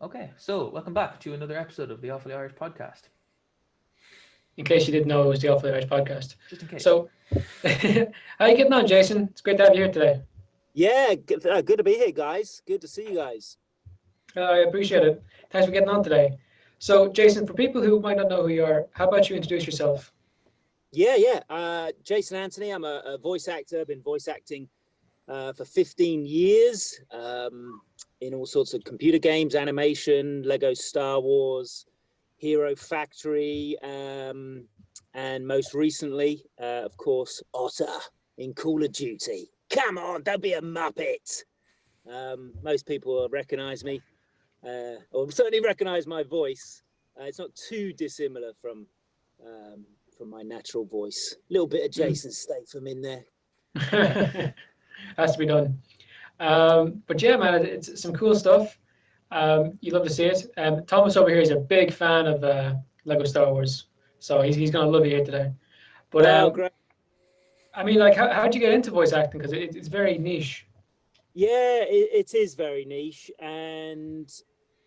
Okay, so welcome back to another episode of the Awfully Irish podcast. In case you didn't know, it was the Awfully Irish podcast. Just in case. So, how are you getting on, Jason? It's great to have you here today. Yeah, good to be here, guys. Good to see you guys. I appreciate it. Thanks for getting on today. So, Jason, for people who might not know who you are, how about you introduce yourself? Yeah. Jason Anthony. I'm a voice actor. Been voice acting for 15 years in all sorts of computer games, animation, Lego Star Wars, Hero Factory, and most recently, of course, Otter in Call of Duty. Come on, don't be a muppet. Most people recognize me, or certainly recognize my voice. It's not too dissimilar from my natural voice. A little bit of Jason Statham in there. Has to be done. But yeah, man, it's some cool stuff. You love to see it. Thomas over here is a big fan of Lego Star Wars, so he's going to love you here today. But Great. I mean, like, how'd you get into voice acting? Because it's very niche. Yeah, it is very niche, and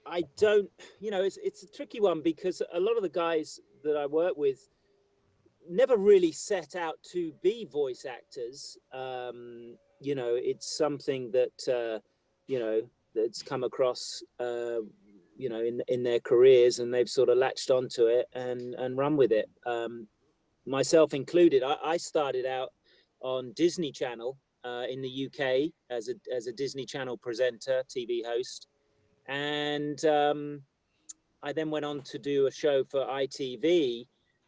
I don't, it's a tricky one because a lot of the guys that I work with never really set out to be voice actors. It's something that that's come across in their careers, and they've sort of latched onto it and run with it, myself included. I started out on Disney Channel in the UK as a Disney Channel presenter, TV host, and I then went on to do a show for ITV,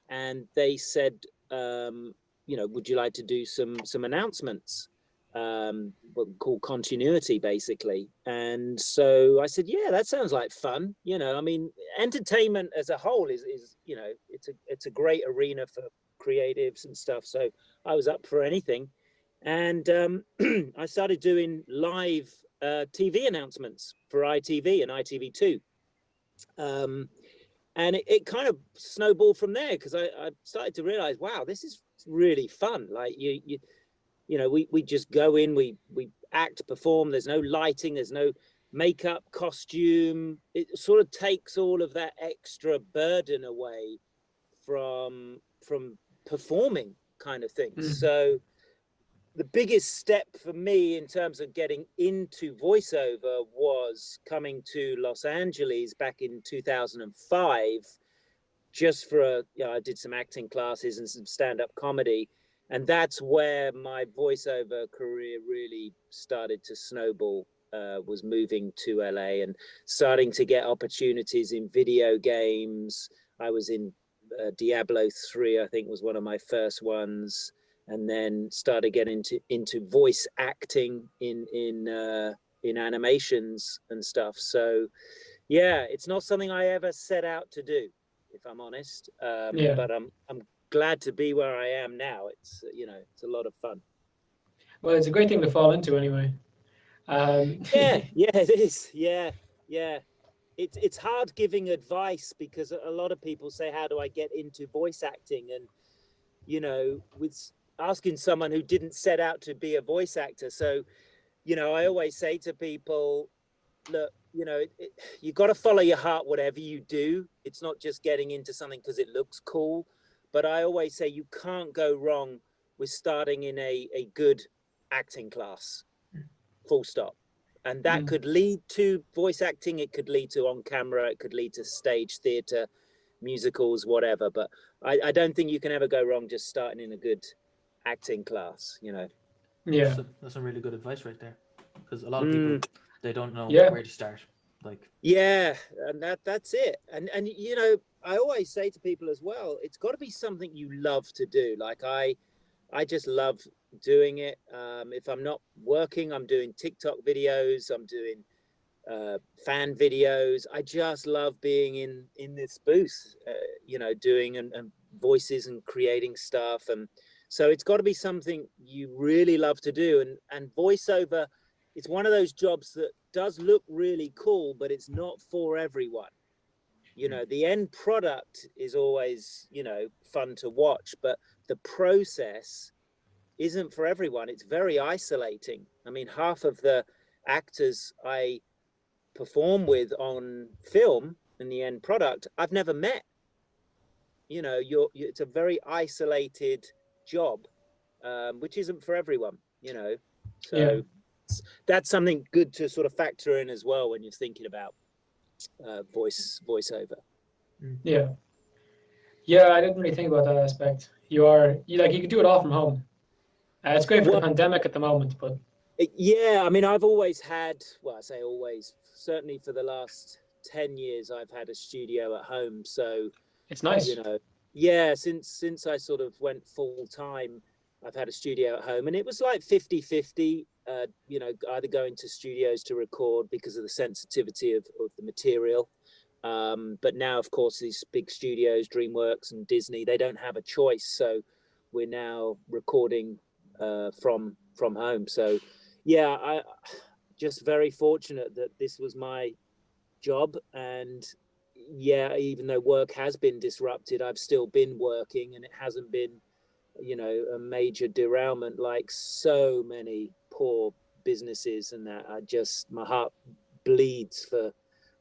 and they said, would you like to do some announcements, what we call continuity, basically? And so I said, yeah, that sounds like fun. Entertainment as a whole is it's a great arena for creatives and stuff. So I was up for anything, and I started doing live TV announcements for ITV and ITV2. And it kind of snowballed from there, because I started to realize, wow, this is really fun. Like we just go in, we act, perform. There's no lighting, there's no makeup, costume. It sort of takes all of that extra burden away from performing, kind of thing. So the biggest step for me in terms of getting into voiceover was coming to Los Angeles back in 2005, just for I did some acting classes and some stand-up comedy. And that's where my voiceover career really started to snowball, was moving to LA and starting to get opportunities in video games. I was in Diablo 3, I think was one of my first ones. And then started getting into voice acting in animations and stuff. So, yeah, it's not something I ever set out to do, if I'm honest. But I'm glad to be where I am now. It's it's a lot of fun. Well, it's a great thing to fall into, anyway. Yeah, it is. Yeah. It's hard giving advice, because a lot of people say, how do I get into voice acting? And with asking someone who didn't set out to be a voice actor. So, I always say to people, look, you got to follow your heart, whatever you do. It's not just getting into something because it looks cool. But I always say you can't go wrong with starting in a good acting class, full stop. And that could lead to voice acting. It could lead to on camera. It could lead to stage theatre, musicals, whatever. But I don't think you can ever go wrong just starting in a good acting class. Yeah, that's some really good advice right there, because a lot of people, they don't know where to start. And that's it. And I always say to people as well, it's got to be something you love to do. Like I just love doing it. If I'm not working, I'm doing TikTok videos, I'm doing fan videos. I just love being in this booth, doing and voices and creating stuff. And so it's got to be something you really love to do. And voiceover, it's one of those jobs that does look really cool, but it's not for everyone. The end product is always, fun to watch, but the process isn't for everyone. It's very isolating. I mean, half of the actors I perform with on film in the end product, I've never met. You know, it's a very isolated job, which isn't for everyone, you know. So that's something good to sort of factor in as well when you're thinking about voiceover. Yeah, I didn't really think about that aspect. You could do it all from home. It's great for the pandemic at the moment, but yeah, I mean, I've always had, well, I say always, certainly for the last 10 years, I've had a studio at home. So it's nice, you know. Yeah, since I sort of went full time, I've had a studio at home, and it was like 50-50, you know, either going to studios to record because of the sensitivity of the material. But now, of course, these big studios, DreamWorks and Disney, they don't have a choice. So we're now recording from home. So yeah, I just very fortunate that this was my job. And yeah, even though work has been disrupted, I've still been working, and it hasn't been, you know, a major derailment like so many poor businesses. And that my heart bleeds for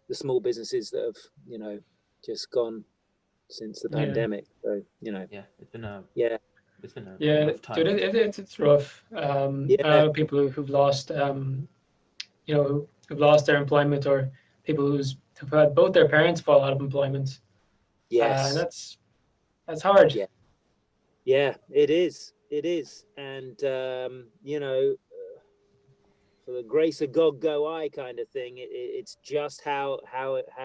the small businesses that have, you know, just gone since the pandemic. So, you know, it's been a rough time. Dude, it's rough. I know people who've lost, you know, who've lost their employment, or people who've had both their parents fall out of employment. Yes, and that's hard. Yeah, it is. And you know, for the grace of God go I kind of thing. It's just how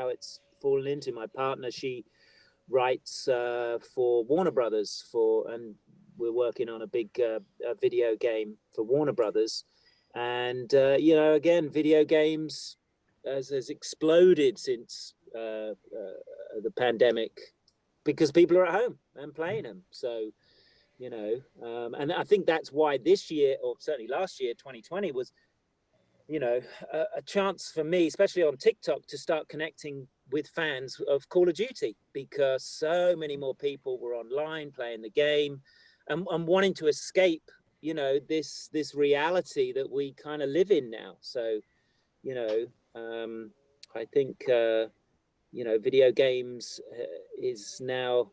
it's fallen into. My partner, she writes for Warner Brothers and we're working on a big video game for Warner Brothers. And you know, again, video games has exploded since the pandemic, because people are at home and playing them. So, you know, and I think that's why this year, or certainly last year, 2020, was, you know, a chance for me, especially on TikTok, to start connecting with fans of Call of Duty, because so many more people were online playing the game and wanting to escape, you know, this reality that we kind of live in now. So, you know, I think, you know, video games is now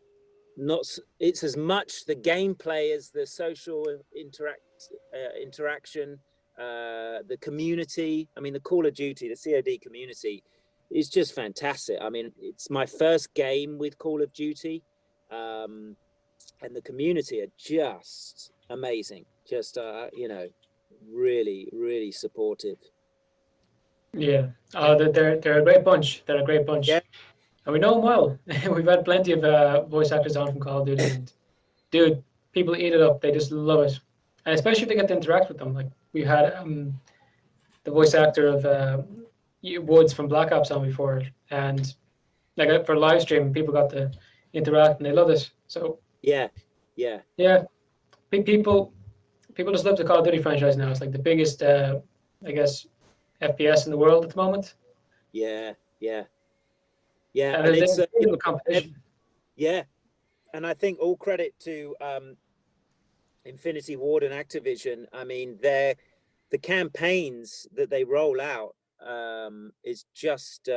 it's as much the gameplay as the social interaction, the community. I mean, the Call of Duty, the COD community is just fantastic. I mean, it's my first game with Call of Duty, and the community are just amazing. Just, you know, really, really supportive. Yeah, they're a great bunch. They're a great bunch. Yeah. And we know them well. We've had plenty of voice actors on from Call of Duty, and dude, people eat it up. They just love it, and especially if they get to interact with them. Like we had the voice actor of Woods from Black Ops on before, and like for live stream, people got to interact and they love it. So yeah, people just love the Call of Duty franchise now. It's like the biggest, I guess, FPS in the world at the moment. Yeah. And it's a competition. Yeah, and I think all credit to Infinity Ward and Activision. I mean, the campaigns that they roll out is just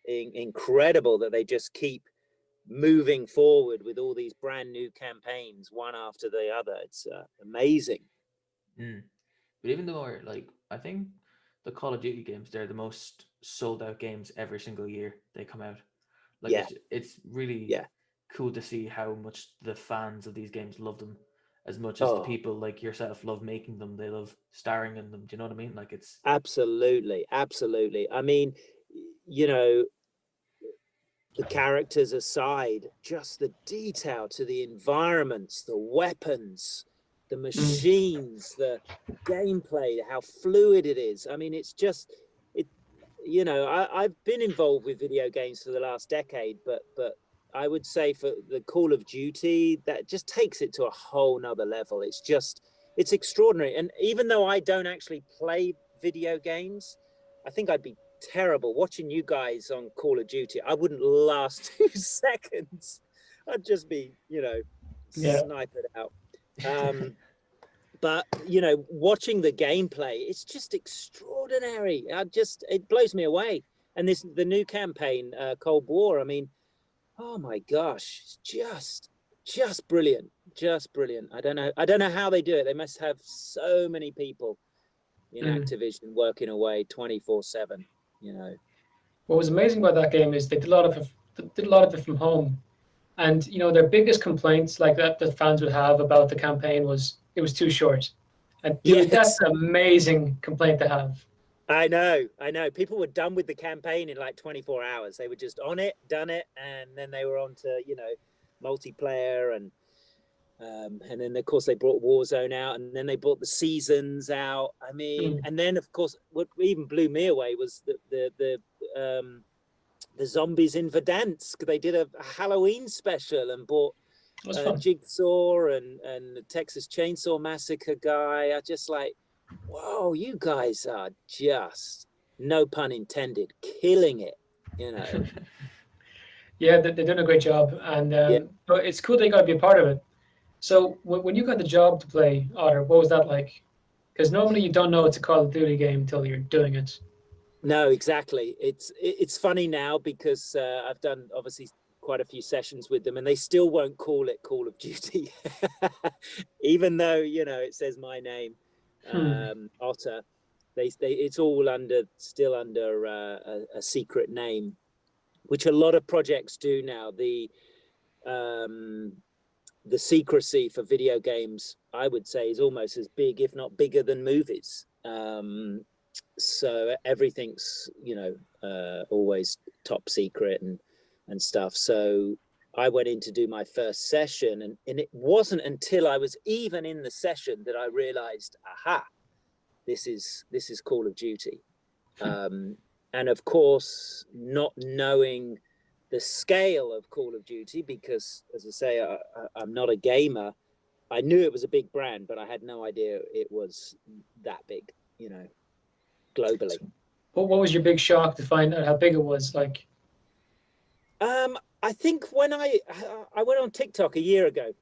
incredible, that they just keep moving forward with all these brand new campaigns, one after the other. It's amazing. But even though, like, I think the Call of Duty games, they're the most sold out games every single year they come out. Like, it's really cool to see how much the fans of these games love them, as much as the people like yourself love making them. They love starring in them. Do you know what I mean? Like, it's absolutely. I mean, you know, the characters aside, just the detail to the environments, the weapons, the machines, the gameplay, how fluid it is. I mean, it's just, you know, I've been involved with video games for the last decade, but I would say for the Call of Duty, that just takes it to a whole nother level. It's extraordinary. And even though I don't actually play video games, I think I'd be terrible watching you guys on Call of Duty. I wouldn't last 2 seconds. I'd just be, you know, sniped out. But, you know, watching the gameplay, it's just extraordinary. It blows me away. And the new campaign, Cold War, I mean, oh my gosh, it's just brilliant, just brilliant. I don't know how they do it. They must have so many people in Activision working away 24/7, you know. What was amazing about that game is they did a lot of it from home. And you know, their biggest complaints like that fans would have about the campaign was it was too short. And dude, Yes. that's an amazing complaint to have. I know. People were done with the campaign in like 24 hours. They were just on it, done it, and then they were on to, you know, multiplayer and then of course they brought Warzone out, and then they brought the seasons out. I mean, and then of course what even blew me away was the zombies in Verdansk. They did a Halloween special and bought Jigsaw and the Texas Chainsaw Massacre guy. I just like, whoa, you guys are just, no pun intended, killing it, you know. Yeah, they're doing a great job, and but it's cool they got to be a part of it. So when you got the job to play Otter, what was that like? Because normally you don't know it's a Call of Duty game until you're doing it. No, exactly. It's funny now because I've done obviously quite a few sessions with them, and they still won't call it Call of Duty, even though, you know, it says my name, Otter. It's all still under a secret name, which a lot of projects do now. The secrecy for video games, I would say, is almost as big, if not bigger, than movies. So everything's, you know, always top secret and stuff. So I went in to do my first session, and it wasn't until I was even in the session that I realized, aha, this is Call of Duty. And of course, not knowing the scale of Call of Duty, because as I say, I'm not a gamer. I knew it was a big brand, but I had no idea it was that big, you know, globally. What was your big shock to find out how big it was? Like, I think when I went on TikTok a year ago,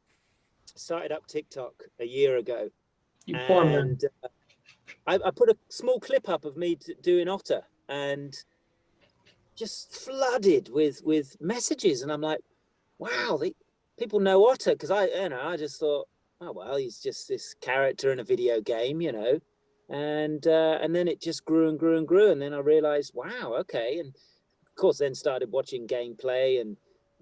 started up TikTok a year ago, you poor man. I put a small clip up of me doing Otter, and just flooded with messages, and I'm like, wow, people know Otter, because I just thought, oh well, he's just this character in a video game, you know, and then it just grew and grew and grew, and then I realized, wow, okay, and of course then started watching gameplay and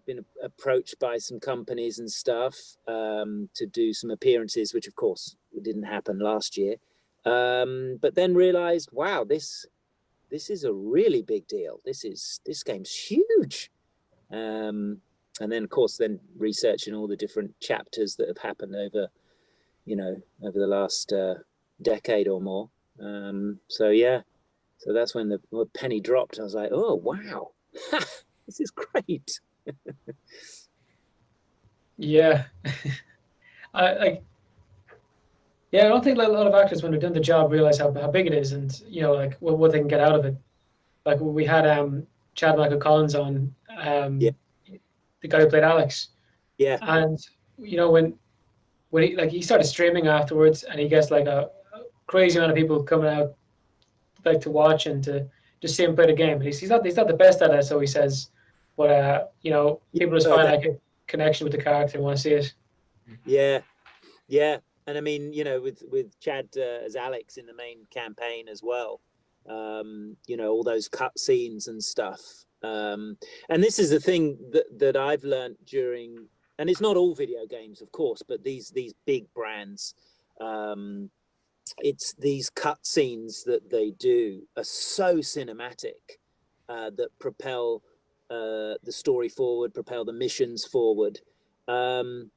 been approached by some companies and stuff to do some appearances, which of course didn't happen last year, but then realized, wow, this is a really big deal. This game's huge. And then of course researching all the different chapters that have happened over the last decade or more. So yeah, so that's when the penny dropped. I was like, oh wow, this is great. Yeah. I don't think a lot of actors, when they're doing the job, realize how big it is, and you know, like what they can get out of it. Like we had Chad Michael Collins on, the guy who played Alex. Yeah. And you know, when he started streaming afterwards, and he gets like a crazy amount of people coming out like to watch and to just see him play the game. But he's not the best at it, so he says, but you know, people just find like a connection with the character and want to see it. Yeah. And I mean, you know, with Chad as Alex in the main campaign as well, you know, all those cut scenes and stuff. And this is the thing that I've learned during, and it's not all video games, of course, but these big brands, it's these cut scenes that they do are so cinematic, that propel the story forward, propel the missions forward. And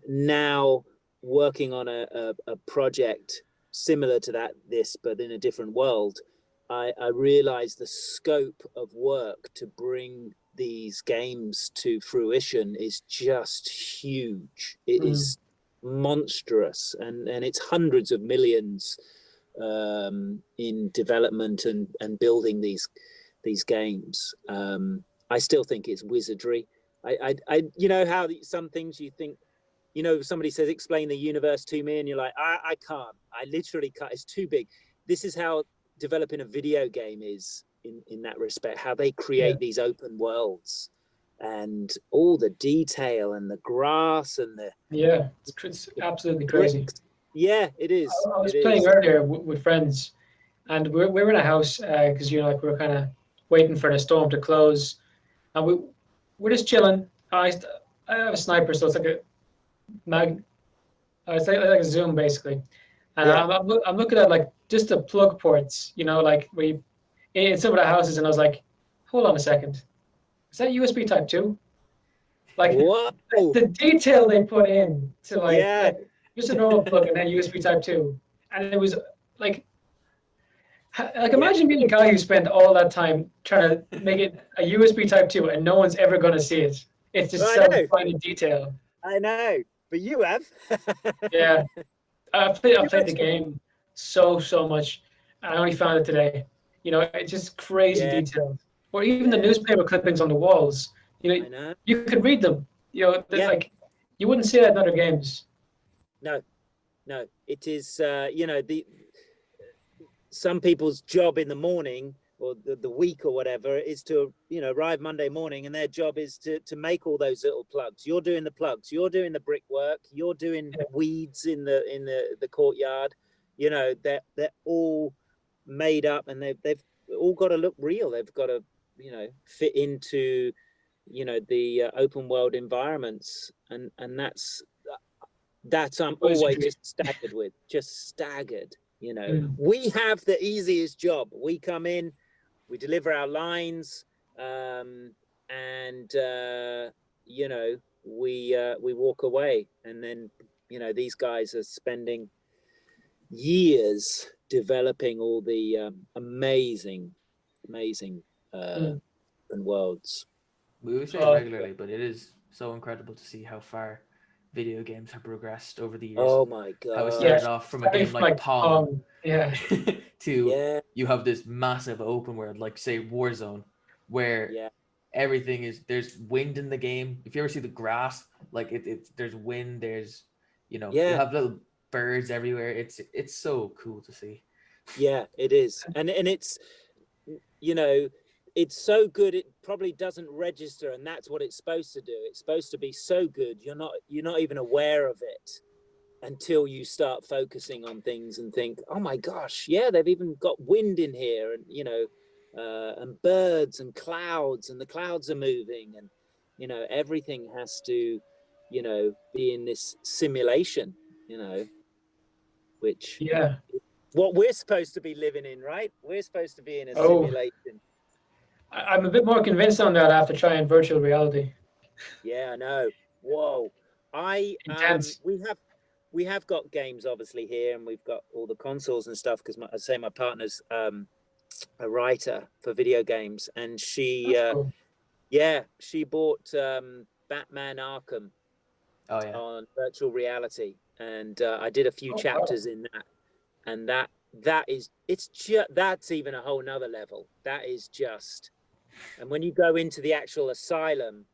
now working on a project similar to this, but in a different world, I realized the scope of work to bring these games to fruition is just huge. It is monstrous, and it's hundreds of millions in development and building these games. I still think it's wizardry. I you know how some things you think, you know, somebody says, explain the universe to me, and you're like, I can't. I literally can't. It's too big. This is how developing a video game is in that respect, how they create these open worlds and all the detail and the grass and the it's absolutely crazy. Yeah, it is. I was playing earlier with friends, and we were in a house because like we were kind of waiting for the storm to close, and we're just chilling. I have a sniper, so it's like a it's like a zoom basically, and I'm looking at like just the plug ports, like in some of the houses, and I was like, hold on a second, is that USB Type 2? Like the detail they put in to like just a normal plug and then USB Type 2, and it was like imagine being a guy who spent all that time trying to make it a USB Type 2 and no one's ever going to see it. It's just so fine in detail. I know, but you have. Yeah, I played the game so much. I only found it today. It's just crazy detail. Or even the newspaper clippings on the walls. I know. You could read them. Like you wouldn't see that in other games. No, it is. Some people's job in the morning or the week or whatever is to arrive Monday morning, and their job is to make all those little plugs. You're doing the plugs. You're doing the brickwork. You're doing weeds in the courtyard. They're all made up, and they've all got to look real. They've got to fit into the open world environments, and that's I'm always just staggered. We have the easiest job. We come in, we deliver our lines, and we walk away, and then these guys are spending years developing all the amazing open worlds. We say it regularly, but it is so incredible to see how far video games have progressed over the years. Oh my god! How it started off from a game like Pong, to you have this massive open world, like say Warzone, where everything is, there's wind in the game. If you ever see the grass, like there's wind, there's you have little birds everywhere. It's so cool to see. Yeah, it is, and it's it's so good it probably doesn't register, and that's what it's supposed to do. It's supposed to be so good you're not even aware of it until you start focusing on things and think, oh my gosh, they've even got wind in here, and and birds and the clouds are moving, and everything has to be in this simulation, which what we're supposed to be living in, right? We're supposed to be in a simulation. I'm a bit more convinced on that after trying virtual reality. Yeah, I know. Whoa. Intense. We have got games obviously here, and we've got all the consoles and stuff, because my partner's a writer for video games, and she she bought Batman Arkham on virtual reality, and I did a few chapters in that, and that's even a whole nother level. That is just, and when you go into the actual asylum,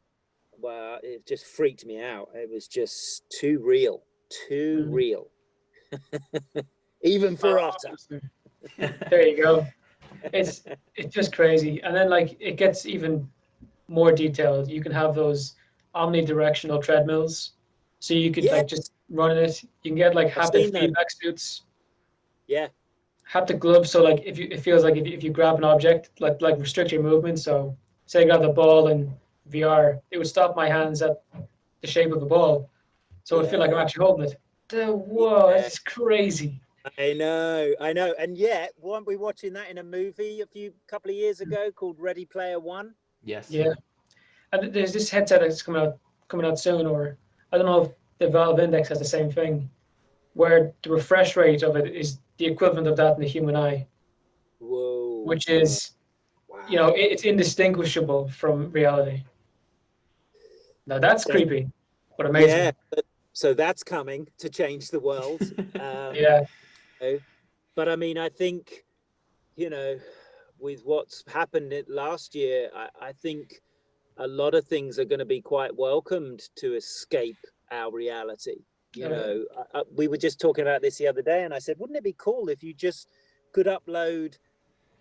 well, it just freaked me out. It was just too real. Even for Otter. There you go. It's just crazy. And then like it gets even more detailed. You can have those omnidirectional treadmills, so you could like just run it. You can get like haptic feedback suits. Yeah. Haptic gloves, so like it feels like if you grab an object, like restrict your movement. So say I got the ball in VR, it would stop my hands at the shape of the ball, so it would feel like I'm actually holding it. Whoa, this is crazy. I know, and yet weren't we watching that in a movie a couple of years ago called Ready Player One? Yes. Yeah, and there's this headset that's coming out soon, or I don't know if the Valve Index has the same thing, where the refresh rate of it is the equivalent of that in the human eye. Whoa. Which is, it's indistinguishable from reality. Now that's creepy, but amazing. Yeah, so that's coming to change the world. But I mean, I think, with what's happened last year, I think a lot of things are going to be quite welcomed to escape our reality. We were just talking about this the other day, and I said, wouldn't it be cool if you just could upload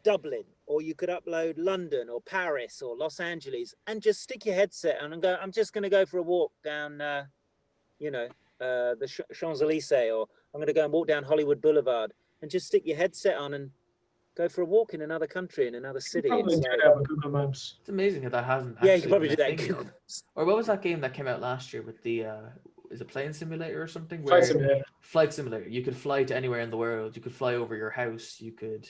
Dublin or you could upload London or Paris or Los Angeles, and just stick your headset on and go, I'm just going to go for a walk down, the Champs-Élysées, or I'm going to go and walk down Hollywood Boulevard, and just stick your headset on and go for a walk in another country, in another city. Probably do that with Google Maps. It's amazing that hasn't. Yeah, you can probably do that in Google Maps. Or what was that game that came out last year with the is it Plane Simulator or something? Flight Simulator. You could fly to anywhere in the world. You could fly over your house. You could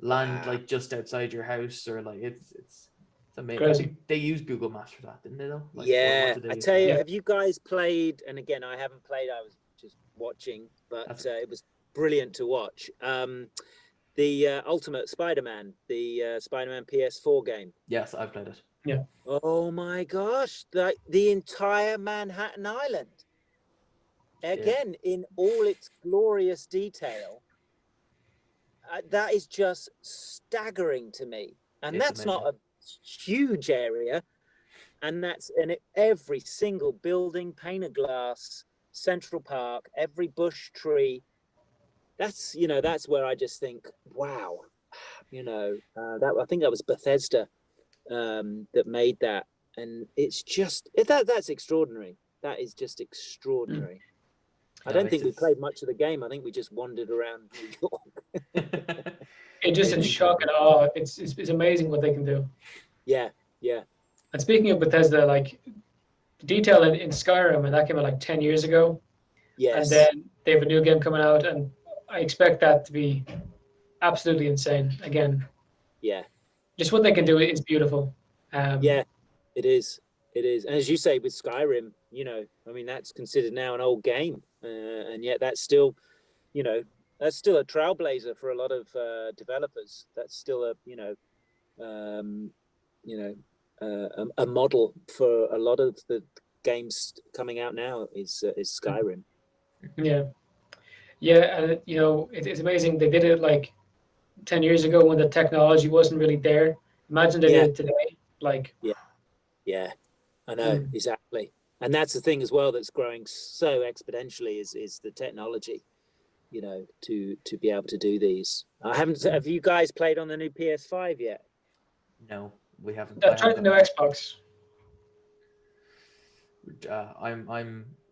land like just outside your house, or like it's amazing. Crazy. They used Google Maps for that, didn't they? Though. Like, yeah, what I tell you, have you guys played? And again, I haven't played. I was just watching, but it was brilliant to watch. The Ultimate Spider-Man, the Spider-Man PS4 game. Yes, I've played it. Yeah. Oh my gosh, the entire Manhattan Island. Again, in all its glorious detail. That is just staggering to me. And It's that's amazing. not a huge area. And that's in every single building, pane of glass, Central Park, every bush, tree. That's where I just think, wow, I think that was Bethesda that made that. And it's just, that's extraordinary. That is just extraordinary. I don't think we played much of the game. I think we just wandered around New York. It just in shock and awe. It's amazing what they can do. Yeah. And speaking of Bethesda, like the detail in Skyrim, and that came out like 10 years ago. Yes. And then they have a new game coming out, and I expect that to be absolutely insane again. Yeah. Just what they can do is beautiful. Yeah, it is. It is. And as you say, with Skyrim, that's considered now an old game. And yet that's still, that's still a trailblazer for a lot of developers. That's still a model for a lot of the games coming out now is Skyrim. Yeah. And it's amazing. They did it like 10 years ago when the technology wasn't really there. Imagine they did it today. Like, yeah, I know exactly. And that's the thing as well that's growing so exponentially is the technology, to be able to do these. Have you guys played on the new PS5 yet? No, we haven't. I've tried the new Xbox.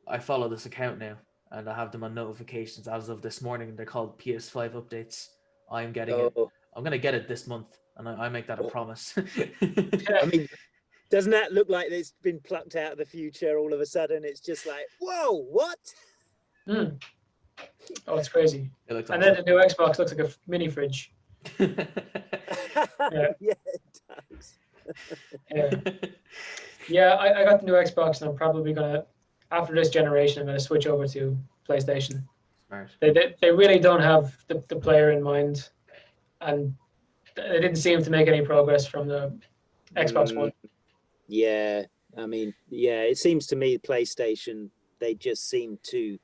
I follow this account now, and I have them on notifications as of this morning. They're called PS5 updates. I'm getting it. I'm gonna get it this month, and I make that a promise. I mean, doesn't that look like it's been plucked out of the future all of a sudden? It's just like, whoa, what? Oh, it's crazy. It looks and then the new Xbox looks like a mini fridge. Yeah, it does. Yeah, I got the new Xbox, and I'm probably gonna, after this generation, I'm gonna switch over to PlayStation. Smart. They really don't have the player in mind, and they didn't seem to make any progress from the Xbox One. Yeah, I mean, it seems to me PlayStation, they just seem to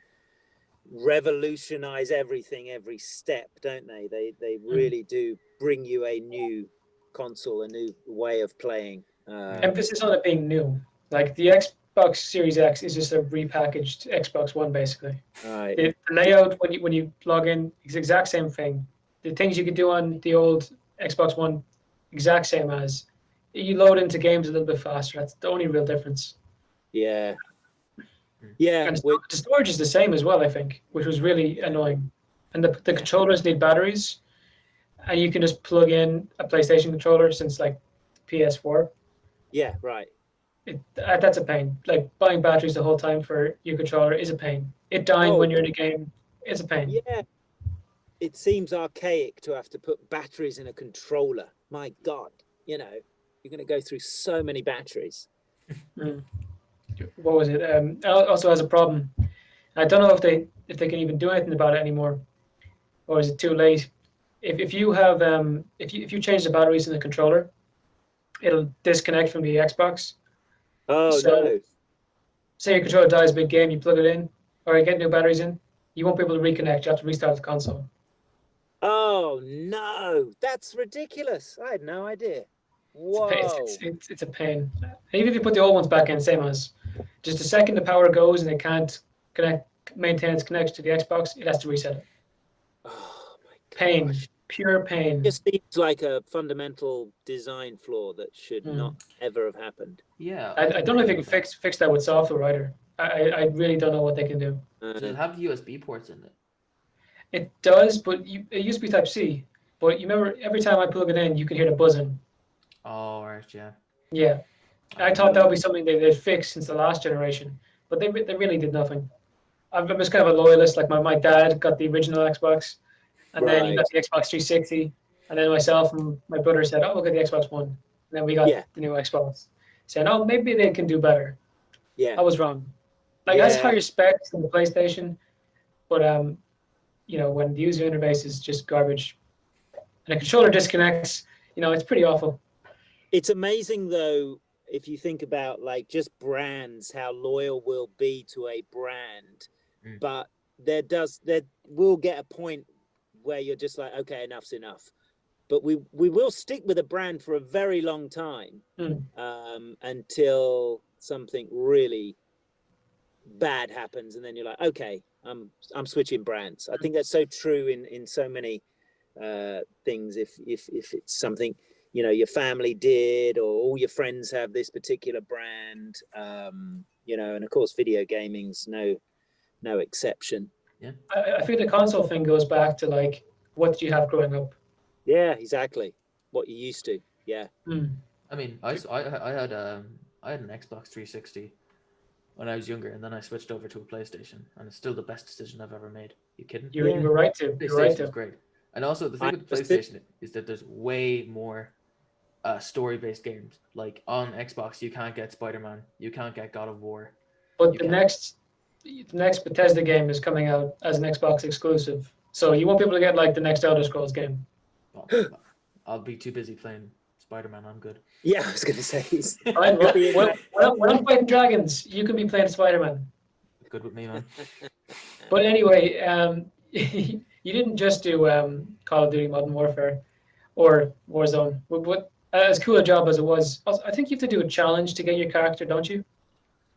revolutionize everything every step, don't they? They really do bring you a new console, a new way of playing. Emphasis on it being new. Like the Xbox Series X is just a repackaged Xbox One, basically. Right. The layout when you log in is the exact same thing. The things you could do on the old Xbox One, exact same as. You load into games a little bit faster. That's the only real difference. Yeah. And the storage is the same as well, I think, which was really annoying. And the controllers need batteries, and you can just plug in a PlayStation controller since like PS4. Yeah, right. That's a pain. Like buying batteries the whole time for your controller is a pain. It dying when you're in a game is a pain. Yeah. It seems archaic to have to put batteries in a controller. My God, you're going to go through so many batteries. What was it? It also has a problem. I don't know if they can even do anything about it anymore, or is it too late? If you have if you change the batteries in the controller, it'll disconnect from the Xbox. Oh, no. Say your controller dies mid-game, you plug it in, or you get new batteries in, you won't be able to reconnect. You have to restart the console. Oh, no. That's ridiculous. I had no idea. Whoa. It's a pain. Even if you put the old ones back in, same as. Just the second the power goes and it can't maintain its connection to the Xbox, it has to reset it. Oh, my gosh. pure pain. It just seems like a fundamental design flaw that should not ever have happened. Yeah. I don't know if you can fix that with software either. I really don't know what they can do. Does it have USB ports in it? It does, but it used to be Type-C. But you remember, every time I plug it in, you can hear the buzzing. Oh, right, yeah. Yeah. I thought that would be something they'd fixed since the last generation, but they really did nothing. I'm just kind of a loyalist. Like my dad got the original Xbox, and then he got the Xbox 360, and then myself and my brother said, "Oh, we'll get the Xbox One." And then we got the new Xbox, saying, "Oh, maybe they can do better." Yeah, I was wrong. Like that's higher specs than the PlayStation, but you know, when the user interface is just garbage, and a controller disconnects, you know, it's pretty awful. It's amazing though, if you think about like just brands, how loyal we'll be to a brand, but there will get a point where you're just like, okay, enough's enough. But we will stick with a brand for a very long time until something really bad happens, and then you're like, okay, I'm switching brands. I think that's so true in so many things. If it's something, you know, your family did, or all your friends have this particular brand, you know, and of course video gaming's no exception. Yeah, I feel the console thing goes back to like, what did you have growing up? Yeah, exactly. What you used to. Yeah. I mean, I had an Xbox 360 when I was younger, and then I switched over to a PlayStation, and it's still the best decision I've ever made. You kidding? You were right to. PlayStation is great, and also the thing with the PlayStation is that there's way more story-based games. Like on Xbox, you can't get Spider-Man, you can't get God of War. But the next Bethesda game is coming out as an Xbox exclusive, so you won't be able to get like the next Elder Scrolls game. Well, I'll be too busy playing Spider-Man. I'm good. Yeah, I was going to say. When I'm fighting dragons, you can be playing Spider-Man. Good with me, man. But anyway, you didn't just do Call of Duty Modern Warfare or Warzone. What as cool a job as it was, I think you have to do a challenge to get your character, don't you?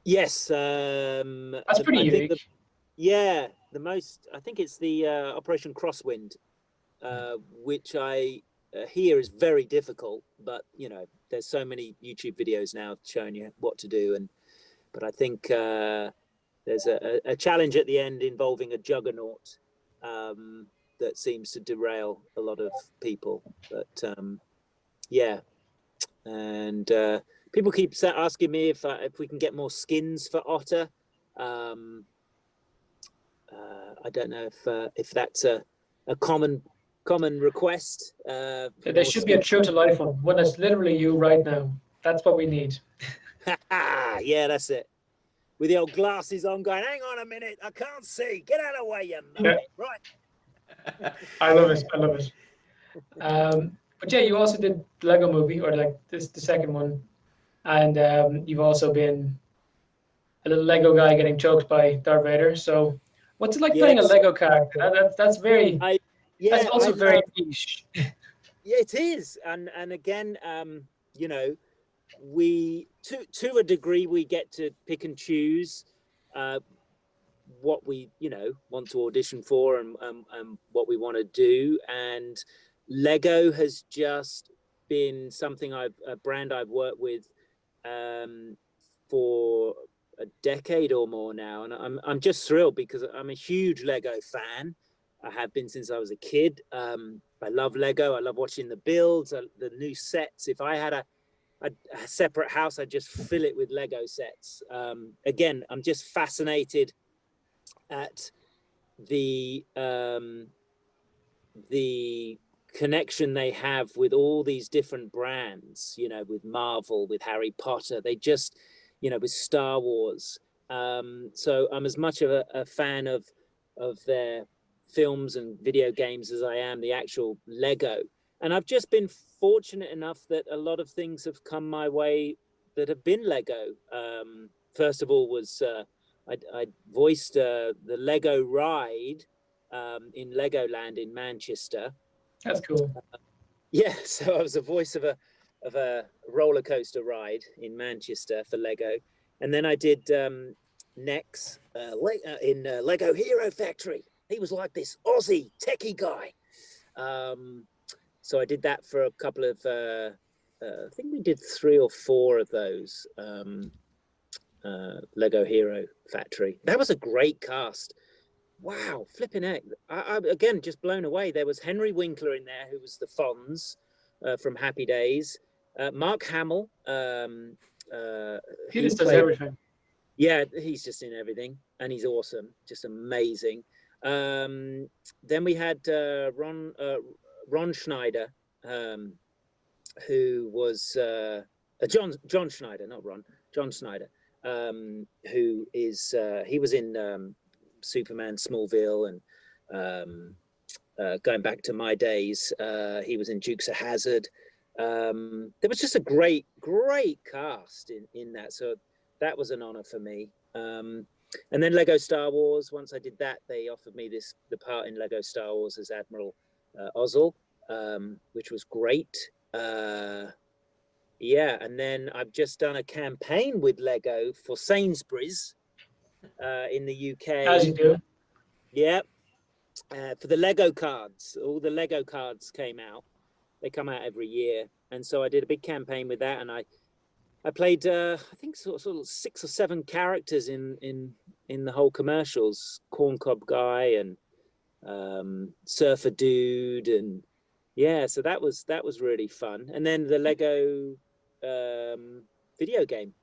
Yes. That's pretty unique. The most, I think it's the Operation Crosswind, which I hear is very difficult, but you know, there's so many YouTube videos now showing you what to do, but I think there's a challenge at the end involving a juggernaut that seems to derail a lot of people, but yeah, and people keep asking me if we can get more skins for Otter. I don't know if that's a common request. There should be a true to life one that's literally you right now. That's what we need. Yeah, that's it. With the old glasses on, going, hang on a minute, I can't see. Get out of the way, you muppet. Right. I love it. But yeah, you also did the Lego Movie, or like the second one, and you've also been a little Lego guy getting choked by Darth Vader. So, what's it like playing a Lego character? That's very. That's also very niche. Yeah, it is, and again, you know, we to a degree we get to pick and choose what we, you know, want to audition for and what we want to do, and Lego has just been something a brand I've worked with for a decade or more now, and I'm just thrilled because I'm a huge Lego fan. I have been since I was a kid. I love Lego. I love watching the builds, the new sets. If I had a separate house, I'd just fill it with Lego sets. Again, I'm just fascinated at the connection they have with all these different brands, you know, with Marvel, with Harry Potter. They just, you know, with Star Wars. So I'm as much of a fan of their films and video games as I am the actual Lego. And I've just been fortunate enough that a lot of things have come my way that have been Lego. First of all was I voiced the Lego ride in Legoland in Manchester. That's cool. Yeah, so I was a voice of a roller coaster ride in Manchester for Lego, and then I did Nex in Lego Hero Factory. He was like this Aussie techie guy, So I did that for a couple of, I think we did 3 or 4 of those. Lego Hero Factory. That was a great cast. Wow, flipping heck. I again, just blown away. There was Henry Winkler in there, who was the Fonz from Happy Days. Mark Hamill. He just does everything. Yeah, he's just in everything, and he's awesome, just amazing. Then we had Ron Schneider, who was John Schneider, not Ron, John Schneider, who is he was in Superman, Smallville, and going back to my days, he was in Dukes of Hazzard. There was just a great cast in that, so that was an honor for me. And then Lego Star Wars, once I did that, they offered me the part in Lego Star Wars as Admiral Ozzel, which was great. Yeah, and then I've just done a campaign with Lego for Sainsbury's in the UK. As you do. Yeah, for the Lego cards. All the Lego cards came out. They come out every year, and so I did a big campaign with that, and I played I think sort of 6 or 7 characters in the whole commercials. Corncob Guy and Surfer Dude, and yeah, so that was really fun. And then the Lego video game.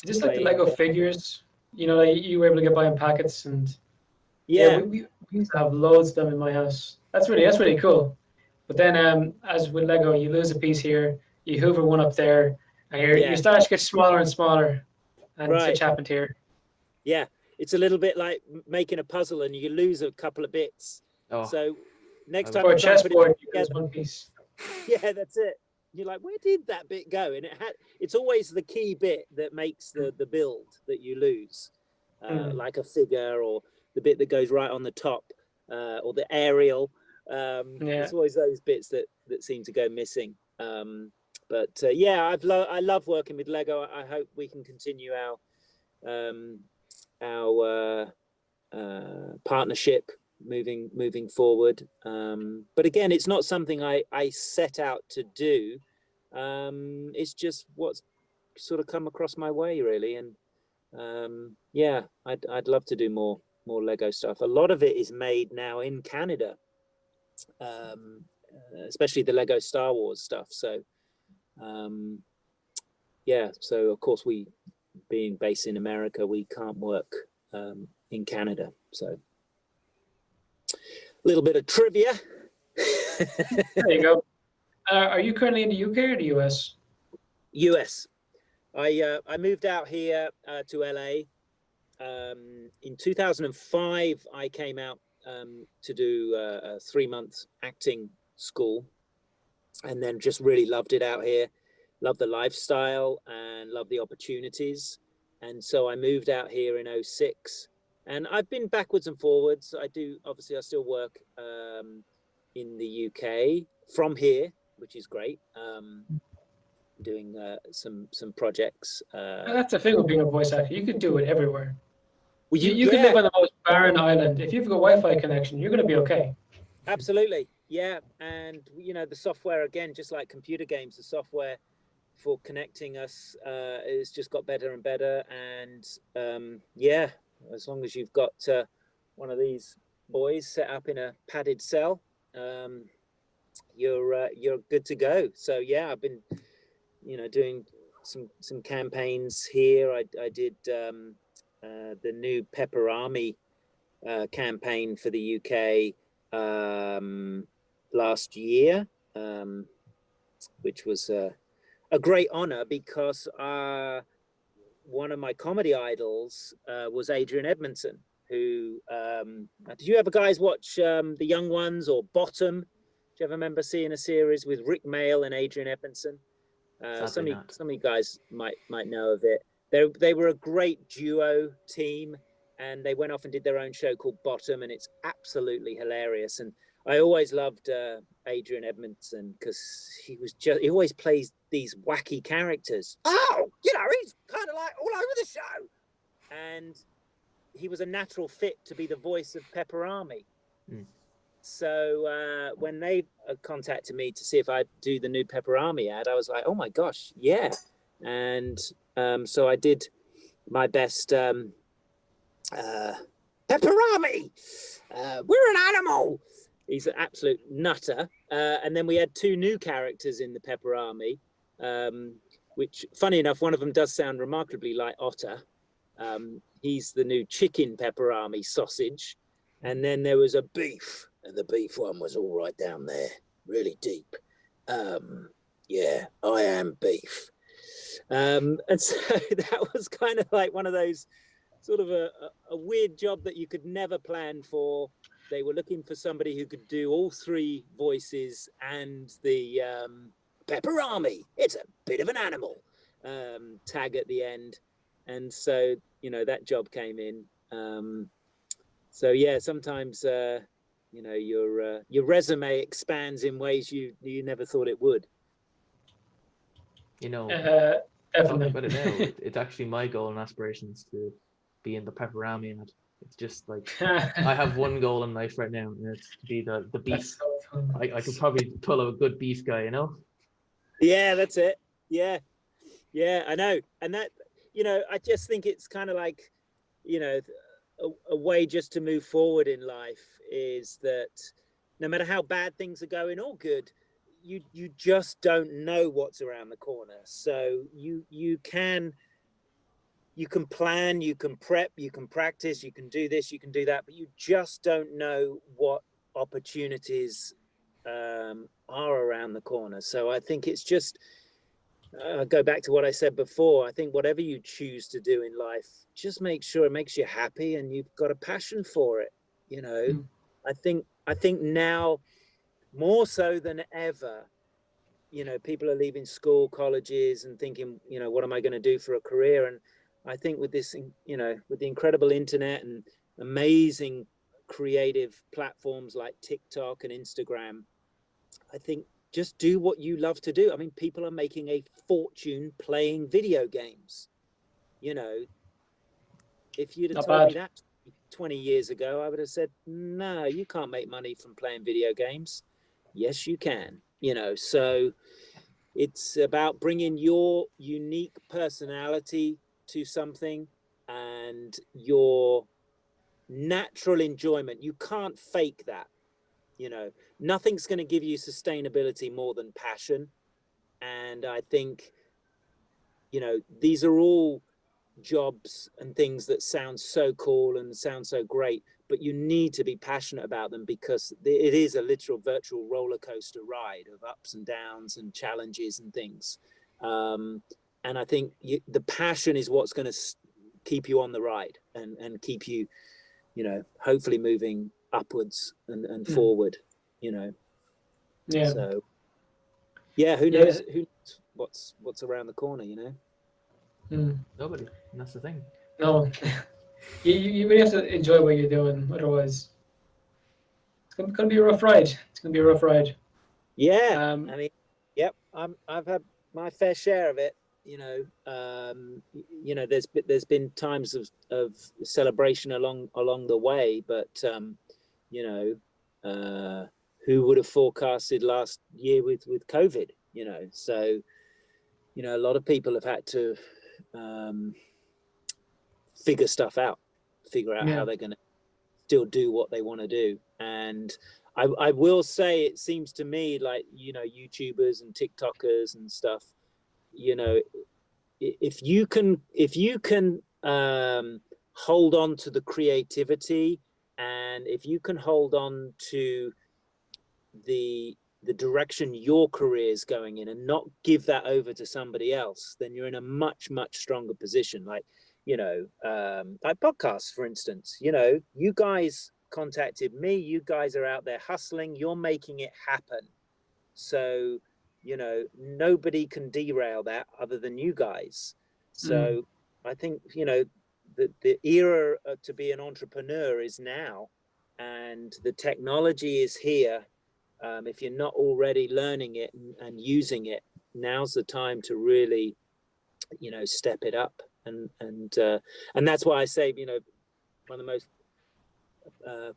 Just like the Lego figures, you know, like you were able to get by in packets, and yeah, we used to have loads of them in my house. That's really cool. But then, as with Lego, you lose a piece here, you hoover one up there, and your stash gets smaller and smaller. And such happened here. Yeah, it's a little bit like making a puzzle, and you lose a couple of bits. Oh. So next time, for a chessboard, you lose one piece. Yeah, that's it. You're like, where did that bit go? And it's always the key bit that makes the build that you lose, like a figure or the bit that goes right on the top, or the aerial. It's always those bits that seem to go missing. But yeah, I love working with Lego. I hope we can continue our partnership moving forward. But again, it's not something I set out to do. It's just what's sort of come across my way, really. And yeah, I'd love to do more Lego stuff. A lot of it is made now in Canada, especially the Lego Star Wars stuff. So yeah, so of course, we being based in America, we can't work in Canada. So a little bit of trivia. There you go. Are you currently in the UK or the US? US. I moved out here to LA. In 2005, I came out to do a 3-month acting school, and then just really loved it out here. Loved the lifestyle and loved the opportunities. And so I moved out here in 06. And I've been backwards and forwards. I still work in the UK from here, which is great. Doing some projects. That's the thing with being a voice actor. You could do it everywhere. Well, you could live on the most barren island. If you've got a Wi-Fi connection, you're going to be okay. Absolutely. Yeah. And, you know, the software, again, just like computer games, the software for connecting us has just got better and better. And yeah, as long as you've got one of these boys set up in a padded cell, you're good to go. So yeah, I've been, you know, doing some campaigns here. I did the new Pepper Army campaign for the UK last year, which was a great honor because one of my comedy idols was Adrian Edmondson, who did you ever guys watch The Young Ones or Bottom? Do you ever remember seeing a series with Rick Mayall and Adrian Edmondson? Some of you guys might know of it. They were a great duo team, and they went off and did their own show called Bottom, and it's absolutely hilarious. And I always loved Adrian Edmondson because he always plays these wacky characters. Oh, you know, he's kind of like all over the show. And he was a natural fit to be the voice of Pepper Army. So when they contacted me to see if I'd do the new Pepperami ad, I was like, oh my gosh, yeah. And so I did my best. Pepperami, we're an animal. He's an absolute nutter. And then we had two new characters in the Pepperami, which, funny enough, one of them does sound remarkably like Otter. He's the new chicken Pepperami sausage. And then there was a beef, and the beef one was all right down there, really deep. Yeah, I am beef. And so that was kind of like one of those sort of a weird job that you could never plan for. They were looking for somebody who could do all three voices and the Pepperami. It's a bit of an animal tag at the end. And so, you know, that job came in. So yeah, sometimes, you know, your resume expands in ways you never thought it would. You know, Definitely. talking about it now, it's actually my goal and aspirations to be in the Pepperami ad. It's just like I have one goal in life right now, and it's to be the beef. So I could probably pull a good beef guy, you know. Yeah, that's it. Yeah, I know. And that, you know, I just think it's kind of like, you know, a way just to move forward in life is that no matter how bad things are going or good, you just don't know what's around the corner. So you can plan, you can prep, you can practice, you can do this, you can do that, but you just don't know what opportunities are around the corner. So I think it's just, go back to what I said before. I think whatever you choose to do in life, just make sure it makes you happy and you've got a passion for it. You know, I think now more so than ever, you know, people are leaving school, colleges, and thinking, you know, what am I going to do for a career? And I think with this, you know, with the incredible internet and amazing creative platforms like TikTok and Instagram, I think just do what you love to do. I mean, people are making a fortune playing video games. You know, if you'd have told me that 20 years ago, I would have said, no, you can't make money from playing video games. Yes, you can. You know, so it's about bringing your unique personality to something and your natural enjoyment. You can't fake that. You know, nothing's going to give you sustainability more than passion. And I think, you know, these are all jobs and things that sound so cool and sound so great, but you need to be passionate about them because it is a literal virtual roller coaster ride of ups and downs and challenges and things. And I think the passion is what's going to keep you on the ride and keep you, you know, hopefully moving upwards and forward, you know. Yeah. So yeah, who knows what's around the corner, you know. Nobody. And that's the thing. No. you really have to enjoy what you're doing, otherwise it's gonna be a rough ride. It's gonna be a rough ride. Yeah. I mean, yep, I've had my fair share of it. You know, there's been times of celebration along the way, but you know, who would have forecasted last year with COVID? You know, so you know, a lot of people have had to figure stuff out, how they're going to still do what they want to do. And I will say, it seems to me like, you know, YouTubers and TikTokers and stuff, you know, if you can hold on to the creativity, and if you can hold on to the direction your career is going in and not give that over to somebody else, then you're in a much stronger position. Like, you know, like podcasts, for instance, you know, you guys contacted me, you guys are out there hustling, you're making it happen. So, you know, nobody can derail that other than you guys. So I think, you know, the era to be an entrepreneur is now, and the technology is here. If you're not already learning it and using it, now's the time to really, you know, step it up. And that's why I say, you know, one of the most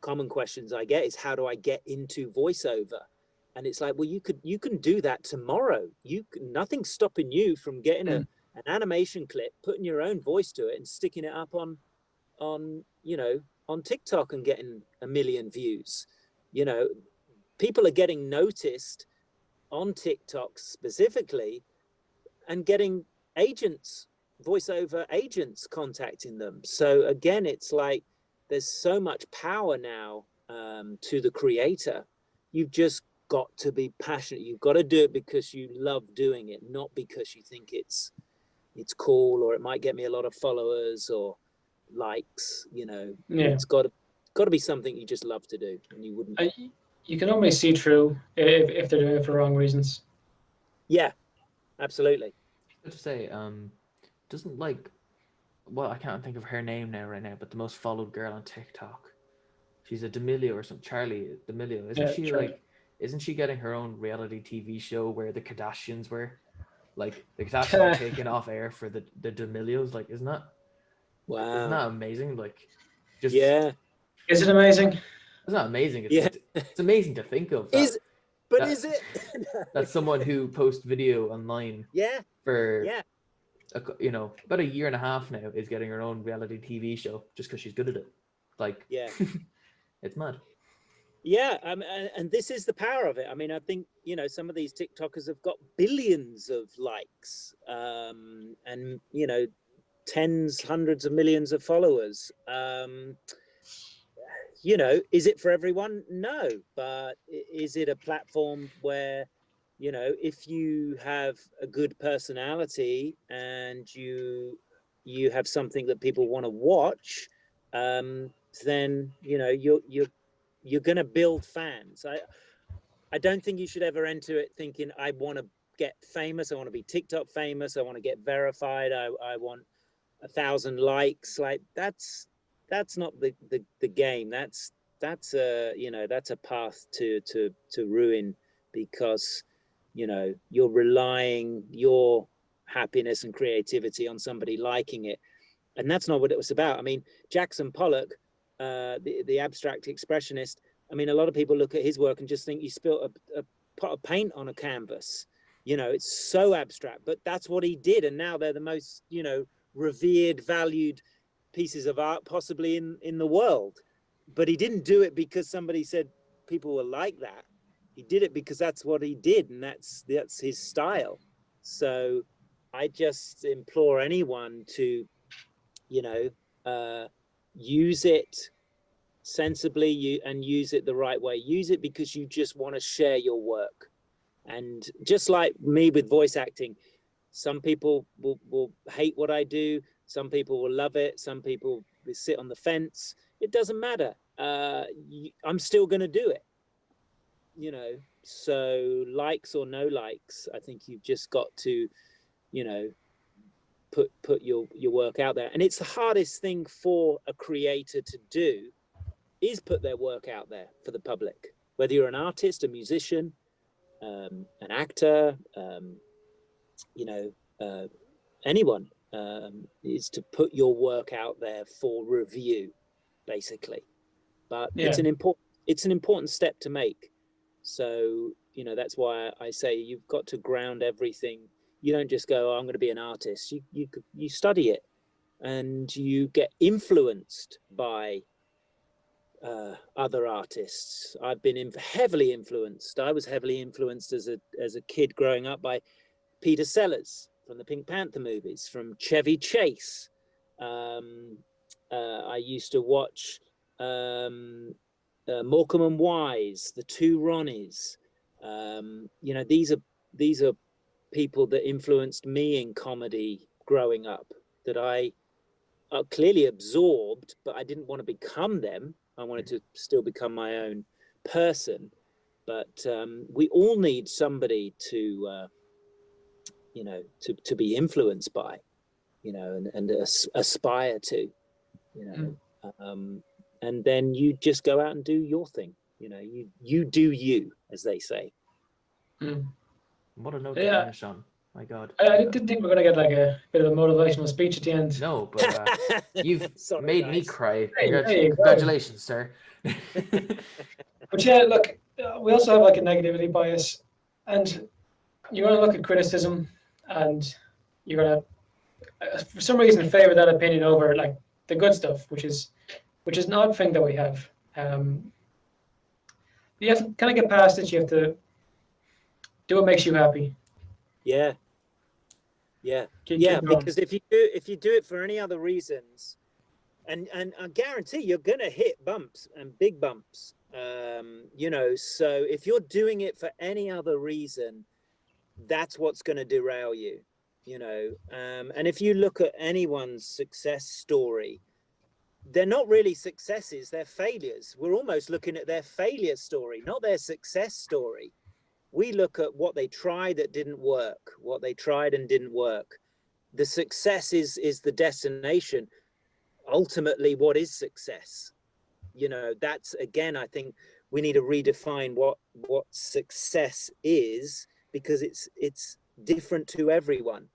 common questions I get is, how do I get into voiceover? And it's like, well, you can do that tomorrow. Nothing's stopping you from getting an animation clip, putting your own voice to it, and sticking it up on on TikTok and getting 1 million views. People are getting noticed on TikTok specifically, and getting voiceover agents contacting them. So again, it's like there's so much power now to the creator. You've just got to be passionate. You've got to do it because you love doing it, not because you think it's cool, or it might get me a lot of followers or likes. It's got to be something you just love to do, and you wouldn't. You can always see through if they're doing it for wrong reasons. Yeah, absolutely. To say, doesn't I can't think of her name right now, but the most followed girl on TikTok, she's a D'Amelio or something, Charlie D'Amelio, isn't she? Charlie. Isn't she getting her own reality TV show where the Kardashians were? Like, the Kardashians are taking off air for the D'Amelios. Like, isn't that amazing? Like, just is it amazing? It's not amazing. It's amazing to think of. Is it? That's someone who posts video online. For about 1.5 years now is getting her own reality TV show just because she's good at it. Like, it's mad. Yeah, and this is the power of it. I mean, I think some of these TikTokers have got billions of likes, and tens, hundreds of millions of followers. Is it for everyone? No, but is it a platform where, if you have a good personality and you have something that people want to watch, then you're going to build fans. I don't think you should ever enter it thinking, I want to get famous, I want to be TikTok famous, I want to get verified, I want 1,000 likes. Like, that's not the game. That's a path to ruin, because you're relying your happiness and creativity on somebody liking it, and that's not what it was about. I mean, Jackson Pollock, the abstract expressionist, I mean, a lot of people look at his work and just think he spilt a pot of paint on a canvas. It's so abstract, but that's what he did, and now they're the most revered, valued pieces of art possibly in the world. But he didn't do it because somebody said people will like that. He did it because that's what he did, and that's his style. So I just implore anyone to use it sensibly, and use it the right way. Use it because you just want to share your work. And just like me with voice acting, some people will hate what I do, some people will love it, some people will sit on the fence. It doesn't matter. I'm still going to do it. So likes or no likes, I think you've just got to put your work out there. And it's the hardest thing for a creator to do, is put their work out there for the public, whether you're an artist, a musician, an actor, anyone, is to put your work out there for review, basically. But it's an important step to make. So that's why I say you've got to ground everything. You don't just go, I'm going to be an artist. You study it, and you get influenced by other artists. I've been heavily influenced. I was heavily influenced as a kid growing up by Peter Sellers from the Pink Panther movies, from Chevy Chase. I used to watch Morecambe and Wise, the Two Ronnies. These are people that influenced me in comedy growing up, that I clearly absorbed, but I didn't want to become them. I wanted to still become my own person. But we all need somebody to be influenced by, and aspire to, and then you just go out and do your thing. You do you, as they say. What a note to finish on. My God. I didn't think we were going to get like a bit of a motivational speech at the end. No, but you've Sorry, made me guys. cry. Hey, hey, Congratulations, sir. But yeah, look, we also have like a negativity bias, and you're going to look at criticism, and you're going to, for some reason, favor that opinion over like the good stuff, which is an odd thing that we have. You have to kind of get past it. You have to do what makes you happy. Yeah. Keep going. Because if you do it for any other reasons, and I guarantee you're gonna hit bumps and big bumps. So if you're doing it for any other reason, that's what's going to derail you. And if you look at anyone's success story, they're not really successes, they're failures. We're almost looking at their failure story, not their success story. We look at what they tried that didn't work, what they tried and didn't work. The success is the destination. Ultimately, what is success? That's, again, I think we need to redefine what success is, because it's different to everyone.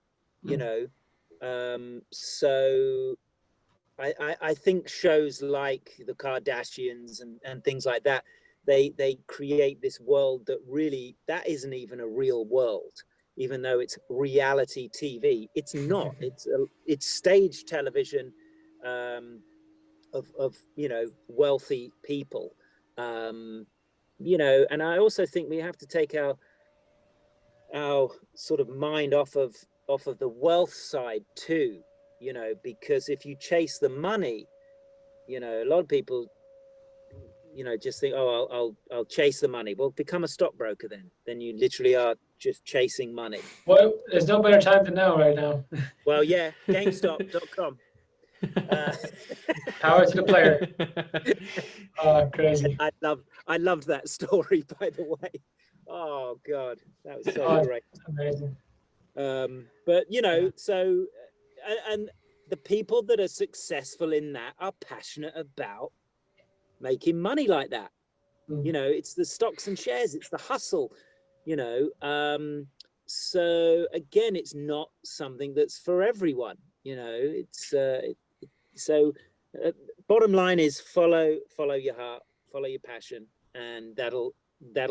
So I think shows like the Kardashians and things like that, they create this world that really, that isn't even a real world, even though it's reality TV. It's not. It's stage television of wealthy people. And I also think we have to take our sort of mind off of the wealth side too, because if you chase the money, a lot of people just think, oh, I'll chase the money. Well, become a stockbroker then you literally are just chasing money. Well, there's no better time than now, right now. Well, yeah, GameStop.com. Power to the player. Oh, crazy. I loved that story, by the way. Oh God, that was so great. Amazing. But so, and the people that are successful in that are passionate about making money like that. It's the stocks and shares, it's the hustle. So again, it's not something that's for everyone. So bottom line is follow your heart, follow your passion, and that'll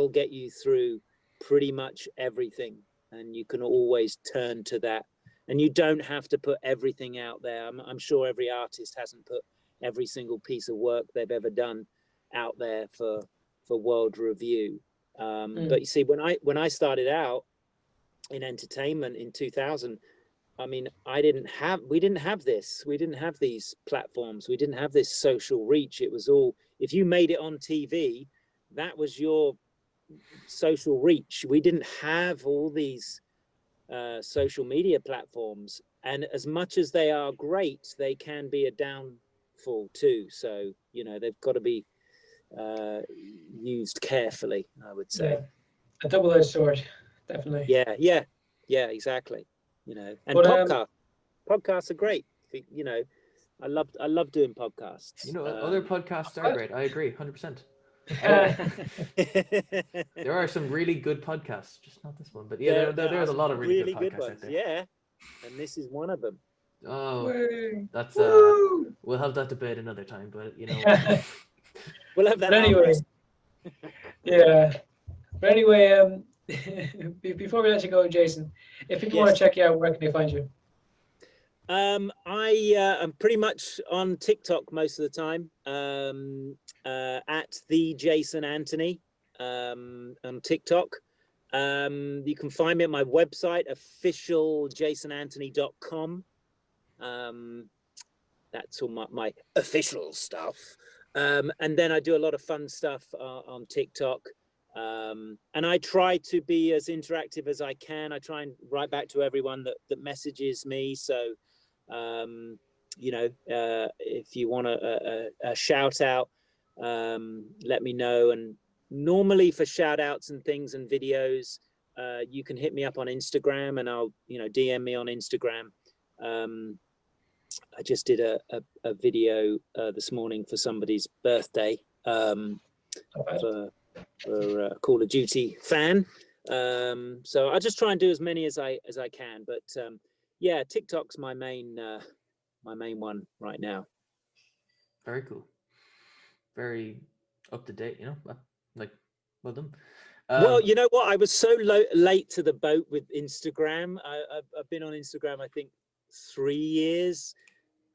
get you through pretty much everything. And you can always turn to that, and you don't have to put everything out there. I'm sure every artist hasn't put every single piece of work they've ever done out there for world review. But you see, when I started out in entertainment in 2000, I mean, we didn't have this. We didn't have these platforms. We didn't have this social reach. It was all, if you made it on TV, that was your social reach. We didn't have all these social media platforms. And as much as they are great, they can be a downfall too. So, they've got to be used carefully, I would say. Yeah. A double-edged sword, definitely. Yeah, exactly. And podcasts are great. I love doing podcasts. Other podcasts are great. I agree, 100%. There are some really good podcasts, just not this one. But yeah, there's a lot of really good podcasts out there. Yeah, and this is one of them. Oh, that's we'll have that debate another time. But we'll have that. But anyway, yeah. But anyway, before we let you go, Jason, if people want to check you out, where can they find you? I am pretty much on TikTok most of the time, at the Jason Anthony on TikTok. You can find me at my website, officialjasonanthony.com. That's all my official stuff. And then I do a lot of fun stuff on TikTok. And I try to be as interactive as I can. I try and write back to everyone that messages me. So, if you want a shout out, let me know. And normally for shout outs and things and videos, you can hit me up on Instagram, and I'll, DM me on Instagram. I just did a video this morning for somebody's birthday, for a Call of Duty fan. So I just try and do as many as I can. But yeah, TikTok's my main one right now. Very cool. Very up to date, you know, like, well done. Well, you know what? I was so late to the boat with Instagram. I've been on Instagram, I think, 3 years.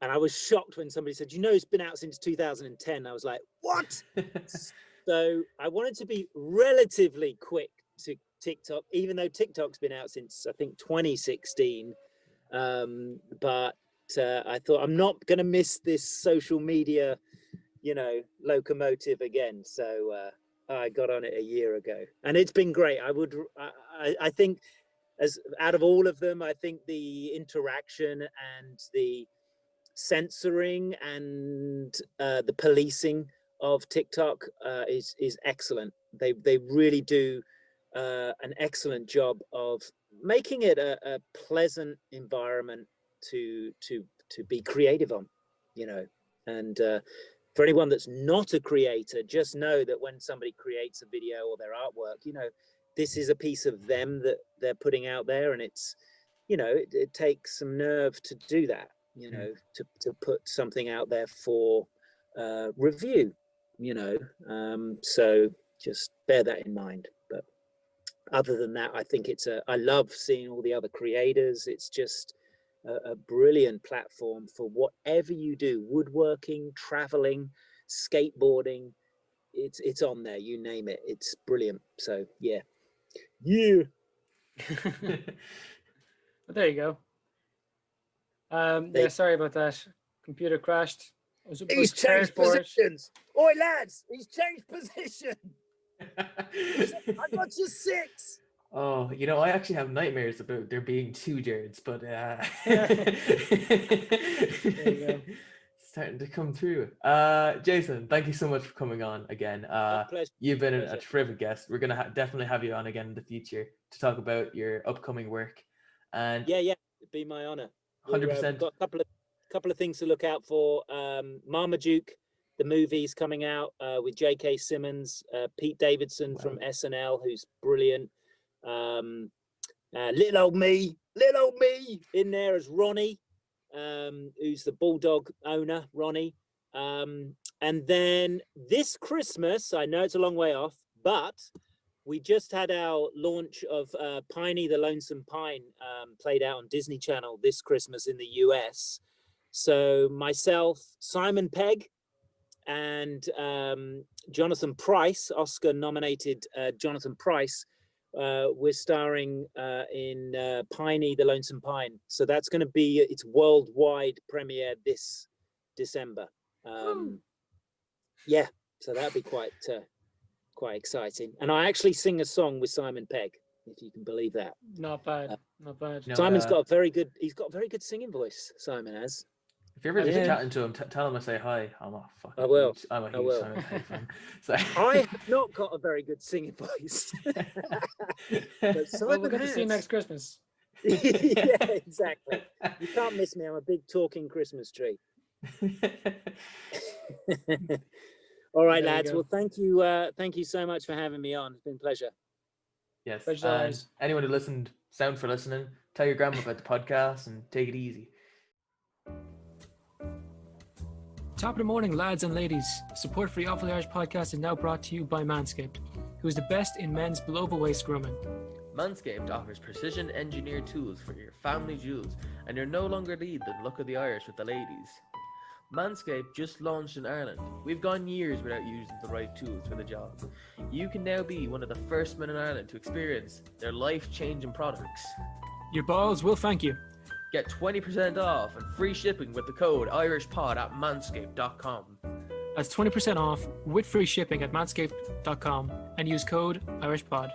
And I was shocked when somebody said, it's been out since 2010. I was like, what? So I wanted to be relatively quick to TikTok, even though TikTok's been out since, I think, 2016. But I thought, I'm not going to miss this social media, locomotive again. So I got on it a year ago. And it's been great. I think, as out of all of them, I think the interaction and the censoring and the policing of TikTok is excellent. They really do an excellent job of making it a pleasant environment to be creative on, and for anyone that's not a creator, just know that when somebody creates a video or their artwork, this is a piece of them that they're putting out there, and it's it takes some nerve to do that, to put something out there for review, so just bear that in mind. But other than that, I think I love seeing all the other creators. It's just a brilliant platform for whatever you do: woodworking, traveling, skateboarding. It's on there, you name it. It's brilliant. So yeah. Well, there you go. Yeah, sorry about that. Computer crashed. He's changed positions. Oi, lads, he's changed position. I got you 6. Oh, I actually have nightmares about there being 2 Jareds, but there you go. Starting to come through. Jason, thank you so much for coming on again. You've been a terrific guest. We're gonna definitely have you on again in the future to talk about your upcoming work. And yeah, it'd be my honor. 100%. Got a couple of things to look out for. Marmaduke, the movie's coming out with J.K. Simmons, Pete Davidson from SNL, who's brilliant. Little old me in there as Ronnie, who's the bulldog owner, Ronnie. And then this Christmas, I know it's a long way off, but we just had our launch of Piney the Lonesome Pine, played out on Disney Channel this Christmas in the US. So myself, Simon Pegg, and Jonathan Pryce, Oscar-nominated Jonathan Pryce, we're starring in Piney the Lonesome Pine. So that's going to be its worldwide premiere this December. Yeah, so that'll be quite exciting. And I actually sing a song with Simon Pegg, if you can believe that. Not bad. Simon's got a very good singing voice. Simon has. If you're ever chatting to him, tell him I say hi. I'm a fucking huge Simon Pegg fan. So. I have not got a very good singing voice. But Simon we're going to see you next Christmas. Yeah, exactly. You can't miss me. I'm a big talking Christmas tree. All right, lads. Well, thank you so much for having me on. It's been a pleasure. Yes. And anyone who listened, sound for listening. Tell your grandma about the podcast and take it easy. Top of the morning, lads and ladies. Support for the Awfully Irish podcast is now brought to you by Manscaped, who is the best in men's below-the-waist grooming. Manscaped offers precision-engineered tools for your family jewels, and you're no longer lead the look of the Irish with the ladies. Manscaped just launched in Ireland. We've gone years without using the right tools for the job. You can now be one of the first men in Ireland to experience their life-changing products. Your balls will thank you. Get 20% off and free shipping with the code IrishPod at manscaped.com. That's 20% off with free shipping at manscaped.com and use code IrishPod.